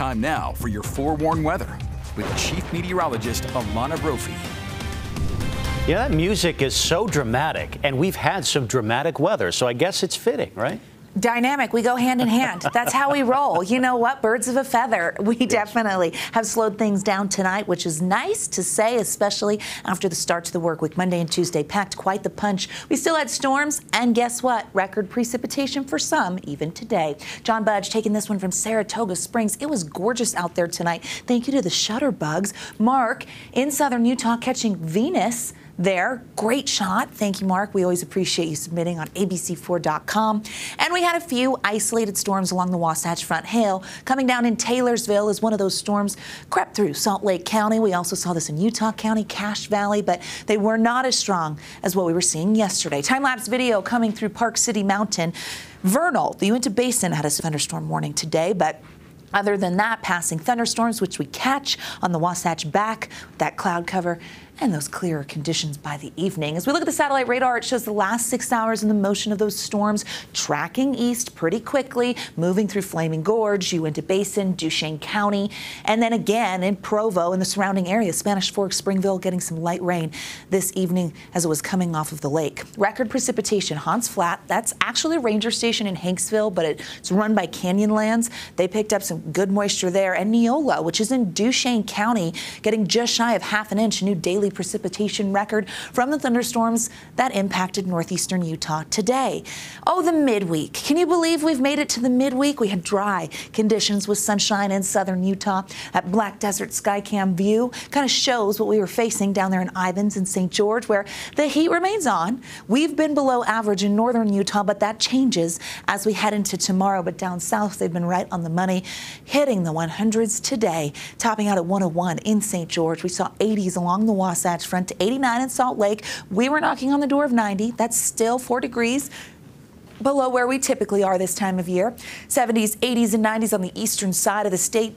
Time now for your forewarned weather with Chief Meteorologist Alana Brophy. Yeah, that music is so dramatic, and we've had some dramatic weather, so I guess it's fitting, right? Dynamic. We go hand in hand. That's how we roll. You know what? Birds of a feather. We definitely have slowed things down tonight, which is nice to say, especially after the start to the work week. Monday and Tuesday packed quite the punch. We still had storms, and guess what? Record precipitation for some, even today. John Budge taking this one from Saratoga Springs. It was gorgeous out there tonight. Thank you to the shutterbugs. Mark in southern Utah catching Venus there. Great shot. Thank you, Mark. We always appreciate you submitting on abc4.com. And we had a few isolated storms along the Wasatch Front. Hail coming down in Taylorsville as one of those storms crept through Salt Lake County. We also saw this in Utah County, Cache Valley, but they were not as strong as what we were seeing yesterday. Time-lapse video coming through Park City Mountain. Vernal, the Uinta Basin had a thunderstorm warning today, but other than that, passing thunderstorms, which we catch on the Wasatch back, that cloud cover, and those clearer conditions by the evening. As we look at the satellite radar, it shows the last 6 hours in the motion of those storms tracking east pretty quickly, moving through Flaming Gorge, Uinta Basin, Duchesne County, and then again in Provo and the surrounding area, Spanish Fork, Springville, getting some light rain this evening as it was coming off of the lake. Record precipitation, Hans Flat, that's actually a ranger station in Hanksville, but it's run by Canyonlands. They picked up some good moisture there. And Neola, which is in Duchesne County, getting just shy of half an inch, new daily precipitation record from the thunderstorms that impacted northeastern Utah today. Oh, the midweek. Can you believe we've made it to the midweek? We had dry conditions with sunshine in southern Utah. That Black Desert Skycam view kind of shows what we were facing down there in Ivins and St. George, where the heat remains on. We've been below average in northern Utah, but that changes as we head into tomorrow. But down south, they've been right on the money, hitting the 100s today, topping out at 101 in St. George. We saw 80s along the Wasatch Front to 89 in Salt Lake. We were knocking on the door of 90. That's still 4 degrees below where we typically are this time of year. 70s, 80s, and 90s on the eastern side of the state.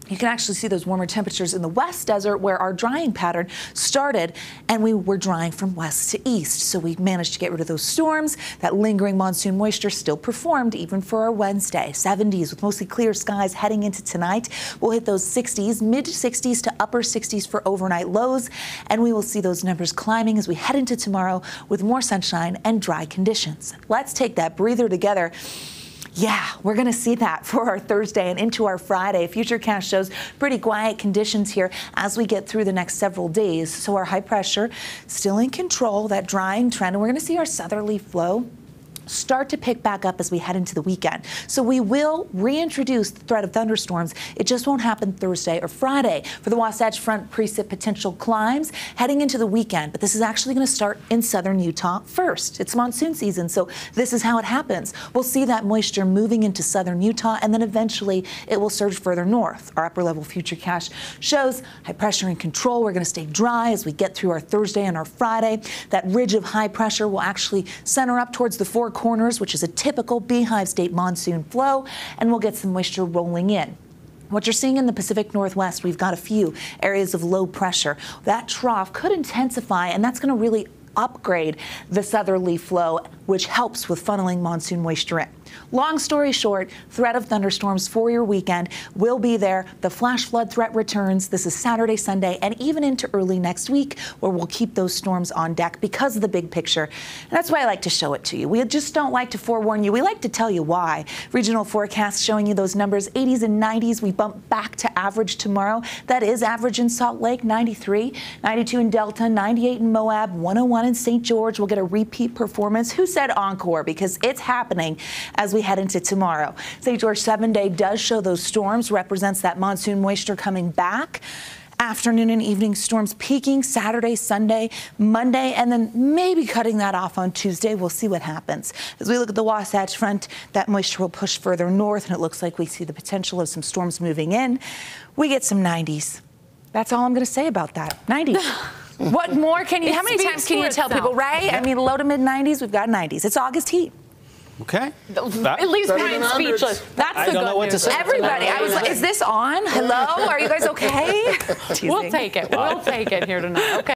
You can actually see those warmer temperatures in the West Desert where our drying pattern started, and we were drying from west to east. So we managed to get rid of those storms. That lingering monsoon moisture still performed even for our Wednesday. 70s with mostly clear skies heading into tonight. We'll hit those 60s, mid 60s to upper 60s for overnight lows, and we will see those numbers climbing as we head into tomorrow with more sunshine and dry conditions. Let's take that breather together. Yeah, we're going to see that for our Thursday and into our Friday. Futurecast shows pretty quiet conditions here as we get through the next several days. So our high pressure still in control, that drying trend, and we're going to see our southerly flow start to pick back up as we head into the weekend. So we will reintroduce the threat of thunderstorms. It just won't happen Thursday or Friday. For the Wasatch Front, precip potential climbs heading into the weekend. But this is actually going to start in southern Utah first. It's monsoon season, so this is how it happens. We'll see that moisture moving into southern Utah, and then eventually it will surge further north. Our upper level futurecast shows high pressure in control. We're going to stay dry as we get through our Thursday and our Friday. That ridge of high pressure will actually center up towards the Four Corners, which is a typical Beehive State monsoon flow, and we'll get some moisture rolling in. What you're seeing in the Pacific Northwest, we've got a few areas of low pressure. That trough could intensify, and that's going to really upgrade the southerly flow, which helps with funneling monsoon moisture in. Long story short, threat of thunderstorms for your weekend will be there. The flash flood threat returns. This is Saturday, Sunday, and even into early next week, where we'll keep those storms on deck because of the big picture. And that's why I like to show it to you. We just don't like to forewarn you. We like to tell you why. Regional forecasts showing you those numbers, 80s and 90s. We bump back to average tomorrow. That is average in Salt Lake, 93, 92 in Delta, 98 in Moab, 101 in St. George. We'll get a repeat performance. Who said encore? Because it's happening as we head into tomorrow. St. George 7-day does show those storms, represents that monsoon moisture coming back. Afternoon and evening storms peaking Saturday, Sunday, Monday, and then maybe cutting that off on Tuesday. We'll see what happens. As we look at the Wasatch Front, that moisture will push further north, and it looks like we see the potential of some storms moving in. We get some 90s. That's all I'm going to say about that. 90s. What more can you, how many times can you tell people, right? Yeah. I mean, low to mid 90s, we've got 90s. It's August heat. Okay. At least Brian's speechless. That's the I don't know what to say. Everybody, I was like, is this on? Hello? Are you guys okay? We'll take it. We'll take it here tonight. Okay.